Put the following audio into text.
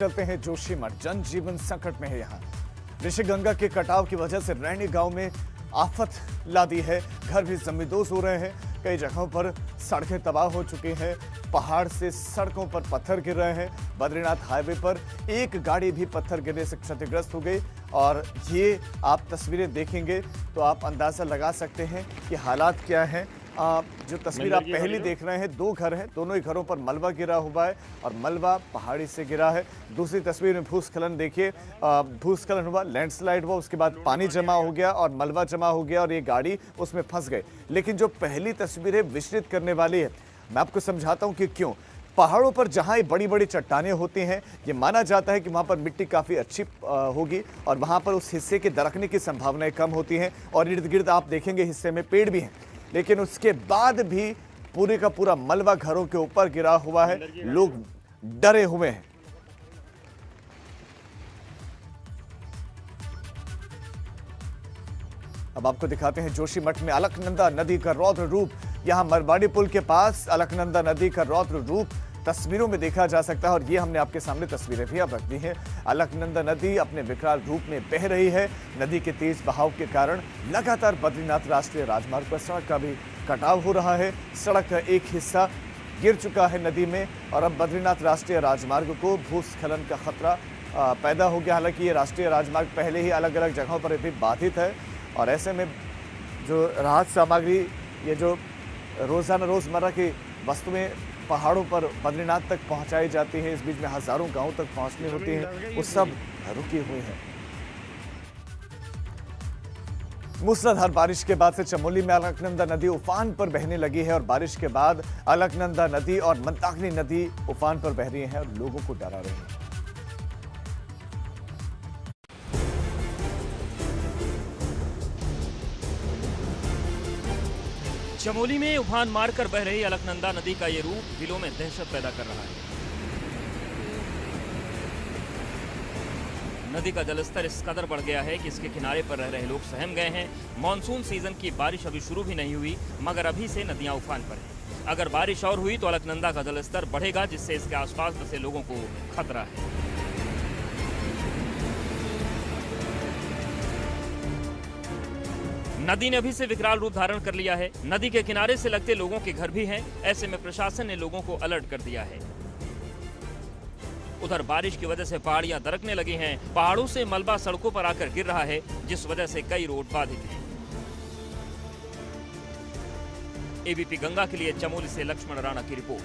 चलते हैं जोशीमठ। जनजीवन संकट में है। यहाँ ऋषिगंगा के कटाव की वजह से रैनी गांव में आफत ला दी है। घर भी जमींदोज हो रहे हैं। कई जगहों पर सड़कें तबाह हो चुकी हैं। पहाड़ से सड़कों पर पत्थर गिर रहे हैं। बद्रीनाथ हाईवे पर एक गाड़ी भी पत्थर गिरने से क्षतिग्रस्त हो गई। और ये आप तस्वीरें देखेंगे तो आप अंदाजा लगा सकते हैं कि हालात क्या हैं। जो तस्वीर आप पहली देख रहे हैं, दो घर हैं, दोनों ही घरों पर मलबा गिरा हुआ है और मलबा पहाड़ी से गिरा है। दूसरी तस्वीर में भूस्खलन देखिए, भूस्खलन हुआ, लैंडस्लाइड हुआ, उसके बाद पानी जमा हो गया और मलबा जमा हो गया और ये गाड़ी उसमें फंस गई। लेकिन जो पहली तस्वीर है विचलित करने वाली है। मैं आपको समझाता हूं कि क्यों। पहाड़ों पर जहां ये बड़ी बड़ी चट्टानें होती हैं, ये माना जाता है कि वहां पर मिट्टी काफ़ी अच्छी होगी और वहां पर उस हिस्से के दरकने की संभावनाएं कम होती हैं और इर्द गिर्द आप देखेंगे हिस्से में पेड़ भी हैं। लेकिन उसके बाद भी पूरे का पूरा मलबा घरों के ऊपर गिरा हुआ है। लोग डरे हुए हैं। अब आपको दिखाते हैं जोशीमठ में अलकनंदा नदी का रौद्र रूप। यहां मरवाड़ी पुल के पास अलकनंदा नदी का रौद्र रूप तस्वीरों में देखा जा सकता है और ये हमने आपके सामने तस्वीरें भी अब रख दी हैं। अलकनंदा नदी अपने विकराल रूप में बह रही है। नदी के तेज बहाव के कारण लगातार बद्रीनाथ राष्ट्रीय राजमार्ग पर सड़क का भी कटाव हो रहा है। सड़क का एक हिस्सा गिर चुका है नदी में और अब बद्रीनाथ राष्ट्रीय राजमार्ग को भूस्खलन का खतरा पैदा हो गया। हालांकि ये राष्ट्रीय राजमार्ग पहले ही अलग अलग जगहों पर भी बाधित है और ऐसे में जो राहत सामग्री, ये जो रोज़मर्रा की वस्तुएं पहाड़ों पर बद्रीनाथ तक पहुंचाई जाती है, इस बीच में हजारों गांवों तक पहुंचनी होती है, वो सब रुकी हुई है। मूसलाधार बारिश के बाद से चमोली में अलकनंदा नदी उफान पर बहने लगी है और बारिश के बाद अलकनंदा नदी और मंदाकिनी नदी उफान पर बह रही है और लोगों को डरा रही है। चमोली में उफान मारकर बह रही अलकनंदा नदी का ये रूप दिलों में दहशत पैदा कर रहा है। नदी का जलस्तर इस कदर बढ़ गया है कि इसके किनारे पर रह रहे लोग सहम गए हैं। मॉनसून सीजन की बारिश अभी शुरू भी नहीं हुई मगर अभी से नदियां उफान पर हैं। अगर बारिश और हुई तो अलकनंदा का जलस्तर बढ़ेगा जिससे इसके आसपास बसे लोगों को खतरा है। नदी ने अभी से विकराल रूप धारण कर लिया है। नदी के किनारे से लगते लोगों के घर भी हैं। ऐसे में प्रशासन ने लोगों को अलर्ट कर दिया है। उधर बारिश की वजह से पहाड़ियां दरकने लगी हैं। पहाड़ों से मलबा सड़कों पर आकर गिर रहा है जिस वजह से कई रोड बाधित हैं। एबीपी गंगा के लिए चमोली से लक्ष्मण राणा की रिपोर्ट।